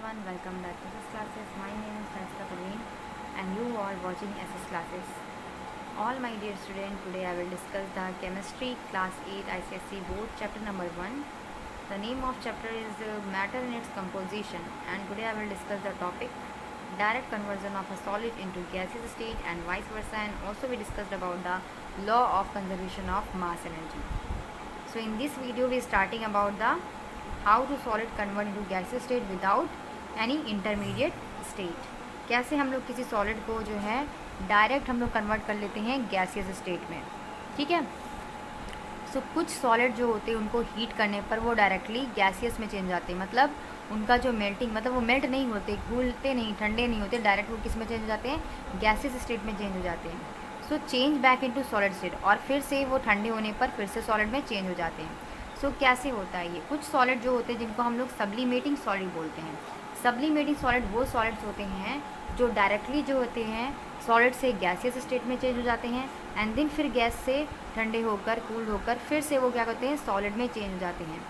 everyone, welcome back to SS classes. My name is Naista Parveen and you are watching SS classes. All my dear students, today I will discuss the chemistry class 8 ICSE board chapter number 1. The name of chapter is matter and its composition, and today I will discuss the topic direct conversion of a solid into gaseous state and vice versa, and also we discussed about the law of conservation of mass energy. So in this video we are starting about the how to solid convert into gaseous state without any intermediate state. कैसे हम लोग किसी solid को जो है direct हम लोग convert कर लेते हैं गैसियस स्टेट में। ठीक है, सो कुछ सॉलिड जो होते हैं उनको हीट करने पर वो डायरेक्टली गैसियस में चेंज जाते हैं, मतलब उनका जो मेल्टिंग, मतलब वो मेल्ट नहीं होते, घुलते नहीं, ठंडे नहीं होते, डायरेक्ट वो किस में चेंज हो जाते हैं, गैसियस स्टेट में चेंज हो जाते हैं। So change back into solid state, और फिर से वो ठंडे होने पर फिर से सॉलिड में चेंज हो जाते हैं। सो कैसे होता है ये? कुछ सॉलिड जो होते हैं जिनको हम लोग सब्लिमेटिंग सॉलिड बोलते हैं। सब्लिमेटिंग सॉलिड वो सॉलिड्स होते हैं जो डायरेक्टली जो होते हैं सॉलिड से गैसियस स्टेट में चेंज हो जाते हैं, एंड देन फिर गैस से ठंडे होकर कूल होकर फिर से वो क्या करते हैं, सॉलिड में चेंज हो जाते हैं।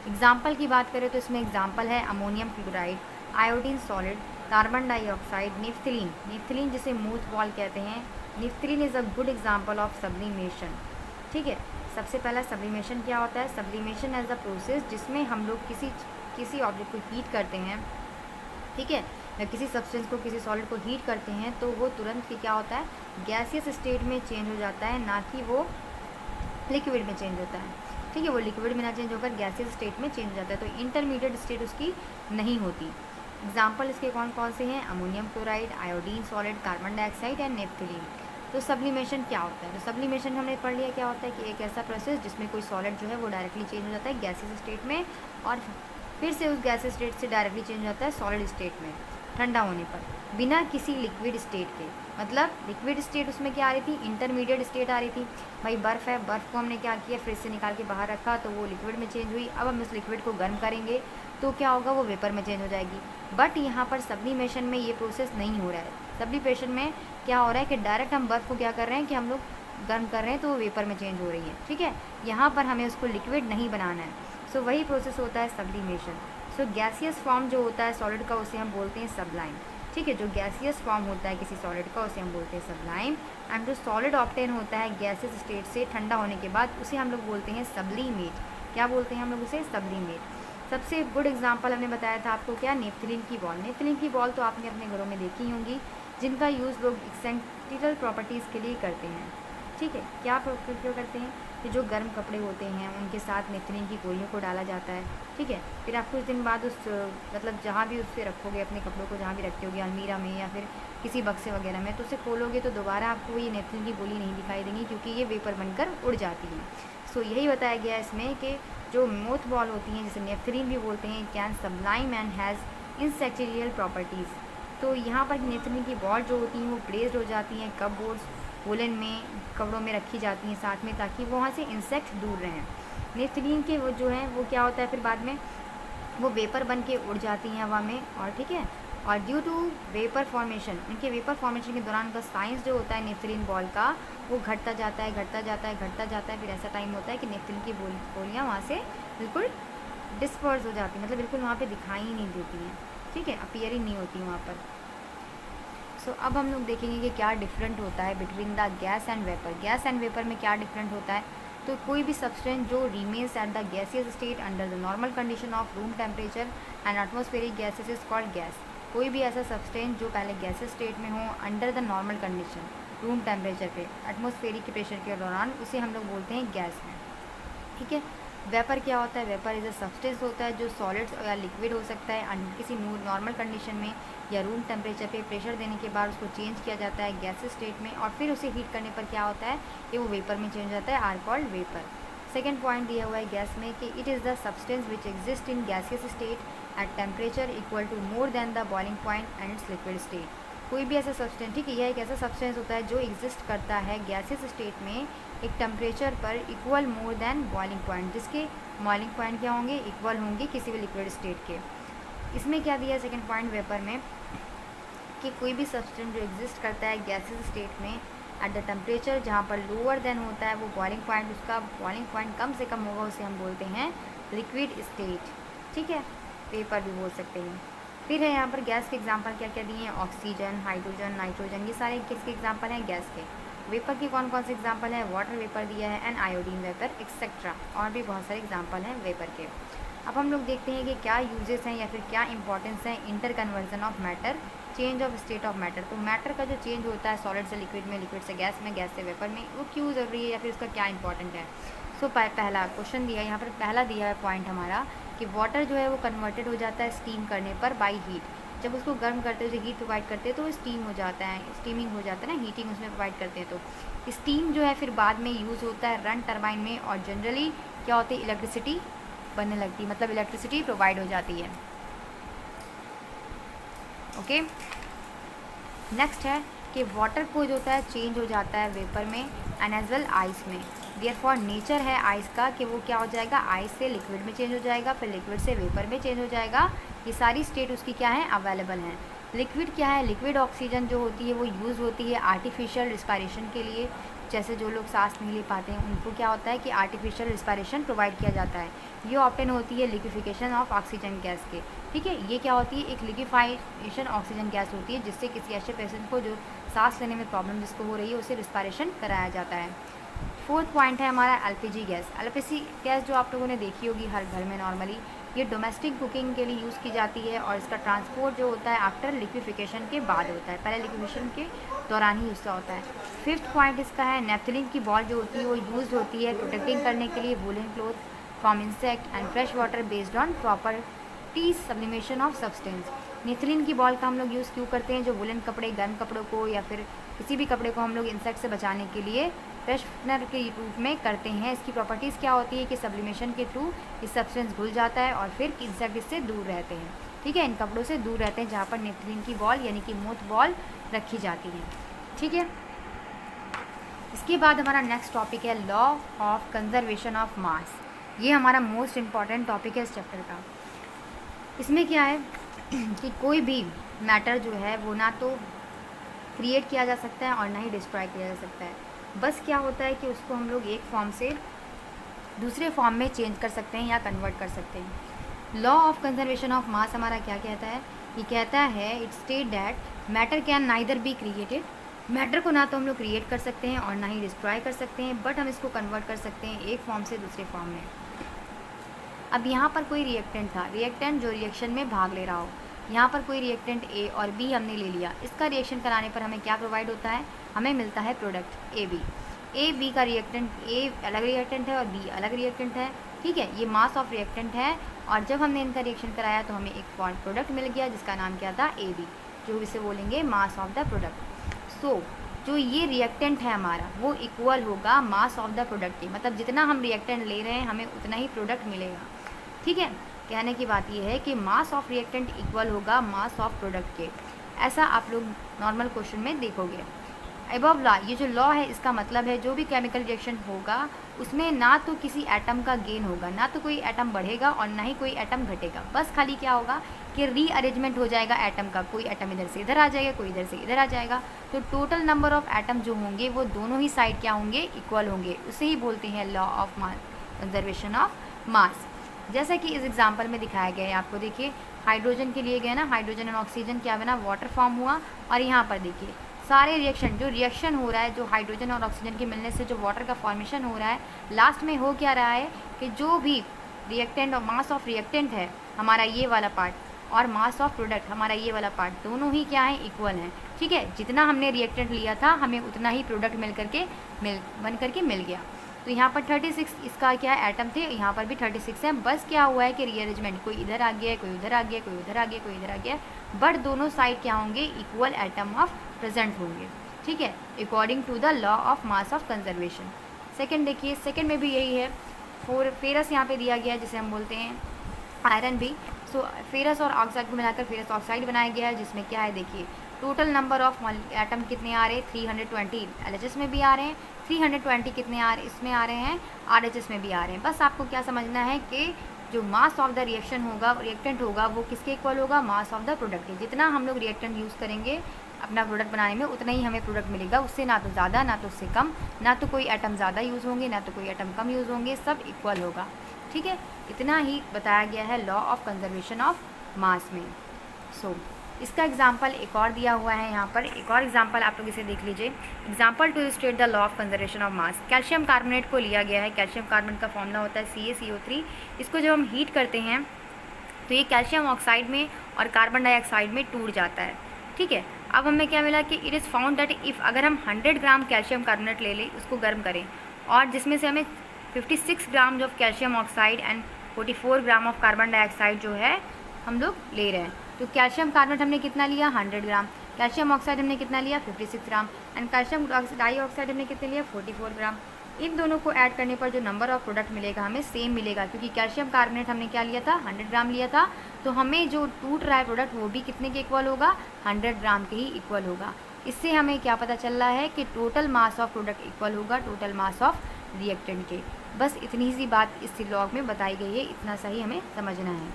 एग्जाम्पल की बात करें तो इसमें एग्जाम्पल है ammonium chloride, iodine solid, carbon dioxide, naphthalene. Naphthalene जिसे मूथ बॉल कहते हैं, naphthalene is a good example of sublimation. ठीक है, सबसे पहला सब्लिमेशन क्या होता है? सब्लिमेशन एज अ प्रोसेस जिसमें हम लोग किसी ऑब्जेक्ट को हीट करते हैं, ठीक है, या किसी सब्सटेंस को, किसी सॉलिड को हीट करते हैं तो वो तुरंत ही क्या होता है, गैसियस स्टेट में चेंज हो जाता है, ना कि वो लिक्विड में चेंज होता है। ठीक है, वो लिक्विड में ना चेंज होकर गैसियस स्टेट में चेंज हो जाता है, तो इंटरमीडिएट स्टेट उसकी नहीं होती। एग्जाम्पल इसके कौन कौन से हैं? Ammonium chloride, iodine solid, carbon dioxide and naphthalene. तो सब्लिमेशन क्या होता है? तो सब्लिमेशन हमने पढ़ लिया क्या होता है कि एक ऐसा प्रोसेस जिसमें कोई सॉलिड जो है वो डायरेक्टली चेंज हो जाता है गैसियस स्टेट में, और फिर से उस गैसियस स्टेट से डायरेक्टली चेंज हो जाता है सॉलिड स्टेट में ठंडा होने पर, बिना किसी लिक्विड स्टेट के। मतलब लिक्विड स्टेट उसमें क्या आ रही थी, इंटरमीडिएट स्टेट आ रही थी। भाई बर्फ़ है, बर्फ़ को हमने क्या किया, फ्रिज से निकाल के बाहर रखा तो वो लिक्विड में चेंज हुई। अब हम उस लिक्विड को गर्म करेंगे तो क्या होगा, वो वेपर में चेंज हो जाएगी। बट यहाँ पर सब्लिमेशन में ये प्रोसेस नहीं हो रहा है। सब्लिमेशन में क्या हो रहा है कि डायरेक्ट हम बर्फ़ को क्या कर रहे हैं कि हम लोग गर्म कर रहे हैं तो वो वेपर में चेंज हो रही है। ठीक है, यहाँ पर हमें उसको लिक्विड नहीं बनाना है। सो वही प्रोसेस होता है सब्लिमेशन। सो गैसियस फॉर्म जो होता है सॉलिड का उसे हम बोलते हैं सब्लाइम। ठीक है, जो गैसियस फॉर्म होता है किसी सॉलिड का उसे हम बोलते हैं सब्लाइम, एंड जो सॉलिड ऑब्टेन होता है गैसियस स्टेट से ठंडा होने के बाद उसे हम लोग बोलते हैं सब्लिमेट। क्या बोलते हैं हम लोग उसे? सब्लिमेट। सबसे गुड एग्जांपल हमने बताया था आपको क्या, नेफ्थलीन की बॉल। नेफ्थलीन की बॉल तो आपने अपने घरों में देखी होंगी, जिनका यूज़ लोग एक्सेंट्रिकल प्रॉपर्टीज़ के लिए करते हैं। ठीक है, क्या क्यों करते हैं कि जो गर्म कपड़े होते हैं उनके साथ नेफ्थलीन की गोलियों को डाला जाता है। ठीक है, फिर आप कुछ दिन बाद उस मतलब जहाँ भी उससे रखोगे अपने कपड़ों को, जहाँ भी रखे होगे अलमीरा में या फिर किसी बक्से वगैरह में, तो उसे खोलोगे तो दोबारा आपको ये नेफ्थलीन की गोली नहीं दिखाई देंगी, क्योंकि ये वेपर बनकर उड़ जाती है। सो यही बताया गया है इसमें कि जो मोथ बॉल होती हैं जिसे नेफ्थलीन भी बोलते हैं, can sublime and has insecticidal properties. तो यहाँ पर नेफ्थलीन की बॉल जो होती हैं वो प्लेस्ड हो जाती हैं कपबोर्ड्स, वुलन में, कपड़ों में रखी जाती हैं साथ में, ताकि वो वहाँ से इंसेक्ट दूर रहें। नेफ्थलीन के वो जो हैं वो क्या होता है, फिर बाद में वो वेपर बन के उड़ जाती हैं हवा में। और ठीक है, और ड्यू टू वेपर फॉर्मेशन, उनके वेपर फॉर्मेशन के दौरान का साइज़ जो होता है नेफ्थलीन बॉल का वो घटता जाता है, घटता जाता है, घटता जाता है। फिर ऐसा टाइम होता है कि नेफ्थलीन की गोलियाँ वहाँ से बिल्कुल डिस्पर्स हो जाती हैं, मतलब बिल्कुल वहाँ पे दिखाई ही नहीं देती हैं। ठीक है, अपीयर ही नहीं होती वहाँ पर। सो अब हम लोग देखेंगे कि क्या डिफरेंट होता है between the gas and vapour. Gas and vapour में क्या डिफरेंट होता है? तो कोई भी सब्सटेंस जो remains at the gaseous state under the normal condition of room temperature and atmospheric gases is called gas. कोई भी ऐसा सब्सटेंस जो पहले गैसियस स्टेट में हो under the normal condition, room temperature पे, एटमॉस्फेरिक के प्रेशर के दौरान, उसे हम लोग बोलते हैं गैस में। ठीक है, वेपर क्या होता है? वेपर इज़ अ सब्सटेंस होता है जो सॉलिड्स या लिक्विड हो सकता है किसी नॉर्मल कंडीशन में या रूम टेम्परेचर पे प्रेशर देने के बाद उसको चेंज किया जाता है गैसेस स्टेट में, और फिर उसे हीट करने पर क्या होता है कि वो वेपर में चेंज हो जाता है, are called vapour. Second point दिया हुआ है गैस में कि it is the substance which exist in gaseous state at temperature equal to more than the boiling point and its liquid state. कोई भी ऐसा सब्सटेंस, ठीक है, यह एक ऐसा सब्सटेंस होता है जो एग्जिस्ट करता है गैसियस स्टेट में एक टेम्परेचर पर equal more than boiling point, जिसके बॉइलिंग पॉइंट क्या होंगे, इक्वल होंगे किसी भी लिक्विड स्टेट के। इसमें क्या दिया है सेकेंड पॉइंट वेपर में कि कोई भी सब्सटेंस जो एग्जिस्ट करता है गैसियस स्टेट में एट द टेम्परेचर जहाँ पर लोअर देन होता है वो बॉइलिंग पॉइंट, उसका बॉइलिंग पॉइंट कम से कम होगा, उसे हम बोलते हैं लिक्विड स्टेट। ठीक है, वेपर भी बोल सकते हैं। फिर है यहाँ पर गैस के एग्जांपल क्या क्या दिए हैं, ऑक्सीजन, हाइड्रोजन, नाइट्रोजन, ये सारे किसके एग्जांपल हैं, गैस के। वेपर के कौन कौन से एग्जांपल हैं, वाटर वेपर दिया है एंड आयोडीन वेपर एक्सेट्रा, और भी बहुत सारे एग्जांपल हैं वेपर के। अब हम लोग देखते हैं कि क्या यूजेस हैं या फिर क्या इंपॉर्टेंस है inter conversion of matter, change of state of matter. तो मैटर का जो चेंज होता है सॉलिड से लिक्विड में, लिक्विड से गैस में, गैस से वेपर में, वो क्यों ज़रूरी है या फिर उसका क्या इंपॉर्टेंट है। सो पहला क्वेश्चन दिया है यहाँ पर, पहला दिया है पॉइंट हमारा कि वाटर जो है वो कन्वर्टेड हो जाता है स्टीम करने पर बाई हीट। जब उसको गर्म करते हैं, हीट प्रोवाइड करते हैं तो वो स्टीम हो जाता है, स्टीमिंग हो जाता है ना, हीटिंग उसमें प्रोवाइड करते हैं। तो स्टीम जो है फिर बाद में यूज़ होता है रन टरबाइन में, और जनरली क्या होती है, इलेक्ट्रिसिटी बनने लगती है, मतलब इलेक्ट्रिसिटी प्रोवाइड हो जाती है। ओके, नेक्स्ट है कि वाटर को जो होता है चेंज हो जाता है वेपर में एंड एज वेल आइस में। देयरफॉर नेचर है आइस का कि वो क्या हो जाएगा, आइस से लिक्विड में चेंज हो जाएगा, फिर लिक्विड से वेपर में चेंज हो जाएगा। ये सारी स्टेट उसकी क्या है, अवेलेबल हैं। लिक्विड क्या है, लिक्विड ऑक्सीजन जो होती है वो यूज़ होती है आर्टिफिशियल रिस्पायरेशन के लिए। जैसे जो लोग सांस नहीं ले पाते हैं उनको क्या होता है कि आर्टिफिशियल रिस्पायरेशन प्रोवाइड किया जाता है। ये ऑप्टेन होती है लिक्विफिकेशन ऑफ ऑक्सीजन गैस के। ठीक है, ये क्या होती है, एक लिक्विफाइजेशन ऑक्सीजन गैस होती है जिससे किसी ऐसे पेशेंट को जो सांस लेने में प्रॉब्लम जिसको हो रही है उसे रिस्पायरेशन कराया जाता है। फोर्थ पॉइंट है हमारा एलपीजी गैस। एलपीजी गैस जो आप लोगों ने देखी होगी हर घर में नॉर्मली, ये डोमेस्टिक कुकिंग के लिए यूज़ की जाती है और इसका ट्रांसपोर्ट जो होता है आफ्टर लिक्विफिकेशन के बाद होता है, पहले लिक्विफिकेशन के दौरान ही उसका होता है। फिफ्थ पॉइंट इसका है नेफ्थलीन की बॉल जो होती है वो यूज़ होती है प्रोटेक्टिंग करने के लिए woollen cloth from insect and fresh water based on properties sublimation of substance. Naphthalene की बॉल का हम लोग यूज़ क्यों करते हैं, जो वुलन कपड़े, गर्म कपड़ों को या फिर किसी भी कपड़े को हम लोग इंसेक्ट से बचाने के लिए फ्रेशनर के रूप में करते हैं। इसकी प्रॉपर्टीज़ क्या होती है कि सब्लिमेशन के थ्रू इस सब्सटेंस घुल जाता है और फिर इंसेक्ट इससे दूर रहते हैं। ठीक है, इन कपड़ों से दूर रहते हैं जहाँ पर नेफ्थलीन की बॉल यानी कि मोथ बॉल रखी जाती है। ठीक है, इसके बाद हमारा नेक्स्ट टॉपिक है लॉ ऑफ कंजर्वेशन ऑफ मास। ये हमारा मोस्ट इम्पॉर्टेंट टॉपिक है इस चैप्टर का। इसमें क्या है कि कोई भी मैटर जो है वो ना तो क्रिएट किया जा सकता है और ना ही डिस्ट्रॉय किया जा सकता है। बस क्या होता है कि उसको हम लोग एक फॉर्म से दूसरे फॉर्म में चेंज कर सकते हैं या कन्वर्ट कर सकते हैं। लॉ ऑफ कंजर्वेशन ऑफ मास हमारा क्या कहता है, ये कहता है it state that matter can neither be created. Matter को ना तो हम लोग क्रिएट कर सकते हैं और ना ही डिस्ट्रॉय कर सकते हैं, बट हम इसको कन्वर्ट कर सकते हैं एक फॉर्म से दूसरे फॉर्म में। अब यहाँ पर कोई रिएक्टेंट था, रिएक्टेंट जो रिएक्शन में भाग ले रहा हो, यहाँ पर कोई रिएक्टेंट ए और बी हमने ले लिया, इसका रिएक्शन कराने पर हमें क्या प्रोवाइड होता है, हमें मिलता है product A B. A B का रिएक्टेंट, ए अलग रिएक्टेंट है और बी अलग रिएक्टेंट है। ठीक है, ये मास ऑफ रिएक्टेंट है और जब हमने इनका रिएक्शन कराया तो हमें एक प्रोडक्ट मिल गया जिसका नाम क्या था, ए बी, जो इसे बोलेंगे मास ऑफ द प्रोडक्ट। सो जो ये रिएक्टेंट है हमारा वो इक्वल होगा मास ऑफ द प्रोडक्ट के, मतलब जितना हम रिएक्टेंट ले रहे हैं हमें उतना ही प्रोडक्ट मिलेगा। ठीक है, कहने की बात यह है कि मास ऑफ रिएक्टेंट इक्वल होगा मास ऑफ प्रोडक्ट के। ऐसा आप लोग नॉर्मल क्वेश्चन में देखोगे। अबव लॉ, ये जो लॉ है इसका मतलब है जो भी केमिकल रिएक्शन होगा उसमें ना तो किसी एटम का गेन होगा, ना तो कोई एटम बढ़ेगा और ना ही कोई एटम घटेगा। बस खाली क्या होगा कि रीअरेंजमेंट हो जाएगा एटम का, कोई एटम इधर से इधर आ जाएगा, कोई इधर से इधर आ जाएगा। तो टोटल नंबर ऑफ एटम जो होंगे वो दोनों ही साइड क्या होंगे, इक्वल होंगे। उसे ही बोलते हैं लॉ ऑफ कंजर्वेशन ऑफ मास। जैसा कि इस एग्जाम्पल में दिखाया गया है, आपको देखिए हाइड्रोजन के लिए गया ना, हाइड्रोजन और ऑक्सीजन क्या बना, वाटर फॉर्म हुआ। और यहाँ पर देखिए सारे रिएक्शन, जो रिएक्शन हो रहा है, जो हाइड्रोजन और ऑक्सीजन के मिलने से जो वाटर का फॉर्मेशन हो रहा है, लास्ट में हो क्या रहा है कि जो भी रिएक्टेंट और मास ऑफ रिएक्टेंट है हमारा ये वाला पार्ट और मास ऑफ प्रोडक्ट हमारा ये वाला पार्ट, दोनों ही क्या है, इक्वल हैं। ठीक है, जितना हमने रिएक्टेंट लिया था हमें उतना ही प्रोडक्ट बन करके मिल गया। तो यहाँ पर 36 इसका क्या है, एटम थे, यहाँ पर भी 36 है। बस क्या हुआ है कि रीअरेंजमेंट, कोई इधर आ गया, कोई उधर आ गया, कोई उधर आ गया, कोई इधर आ गया, बट दोनों साइड क्या होंगे, इक्वल एटम ऑफ प्रेजेंट होंगे। ठीक है, according to the law of mass of conservation. Second देखिए, सेकंड में भी यही है। फेरस यहाँ पे दिया गया है जिसे हम बोलते हैं आयरन भी। सो फेरस और ऑक्साइड को मिलाकर फेरस ऑक्साइड बनाया गया है, जिसमें क्या है देखिए टोटल नंबर ऑफ एटम कितने आ रहे हैं, 320 LHS में भी आ रहे हैं, 320 कितने आ रहे इसमें आ रहे हैं, RHS में भी आ रहे हैं। बस आपको क्या समझना है कि जो मास ऑफ द रिएक्शन होगा, रिएक्टेंट होगा, वो किसके इक्वल होगा, मास ऑफ द प्रोडक्ट के। जितना हम लोग रिएक्टेंट यूज़ करेंगे अपना प्रोडक्ट बनाने में उतना ही हमें प्रोडक्ट मिलेगा, उससे ना तो ज़्यादा ना तो उससे कम, ना तो कोई एटम ज़्यादा यूज़ होंगे ना तो कोई एटम कम यूज़ होंगे, सब इक्वल होगा। ठीक है, इतना ही बताया गया है लॉ ऑफ कंजर्वेशन ऑफ मास में। इसका एग्जाम्पल एक और दिया हुआ है यहाँ पर, एक और एग्जाम्पल आप लोग इसे देख लीजिए। Example to state the law of conservation of mass. Calcium carbonate को लिया गया है, कैल्शियम कार्बोनेट का फॉर्मूला होता है CaCO3। इसको जब हम हीट करते हैं तो ये कैल्शियम ऑक्साइड में और कार्बन डाइऑक्साइड में टूट जाता है, ठीक है। अब हमें क्या मिला कि it is found that if अगर हम 100 ग्राम कैल्शियम कार्बोनेट ले लें, उसको गर्म करें, और जिसमें से हमें 56 gram of calcium oxide and 44 gram of carbon dioxide जो है हम लोग ले रहे हैं, तो कैल्शियम कार्बोनेट हमने कितना लिया 100 ग्राम, कैल्शियम ऑक्साइड हमने कितना लिया 56 ग्राम, एंड कैल्शियम डाइऑक्साइड हमने कितने लिया 44 ग्राम। इन दोनों को ऐड करने पर जो नंबर ऑफ प्रोडक्ट मिलेगा हमें सेम मिलेगा, क्योंकि कैल्शियम कार्बोनेट हमने क्या लिया था 100 ग्राम लिया था, तो हमें जो टूट रहा है प्रोडक्ट वो भी कितने के इक्वल होगा 100 ग्राम के ही इक्वल होगा। इससे हमें क्या पता चल रहा है कि total mass of product equal होगा टोटल मास ऑफ रिएक्टेंट के। बस इतनी सी बात इस लॉग में बताई गई है, इतना सही हमें समझना है।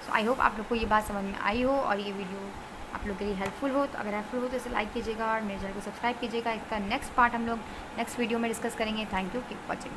सो आई होप आप लोग को ये बात समझ में आई हो और ये वीडियो आप लोग के लिए हेल्पफुल हो। तो अगर हेल्पफुल हो तो इसे लाइक कीजिएगा और मेरे चैनल को सब्सक्राइब कीजिएगा। इसका नेक्स्ट पार्ट हम लोग नेक्स्ट वीडियो में डिस्कस करेंगे। Thank you, keep watching.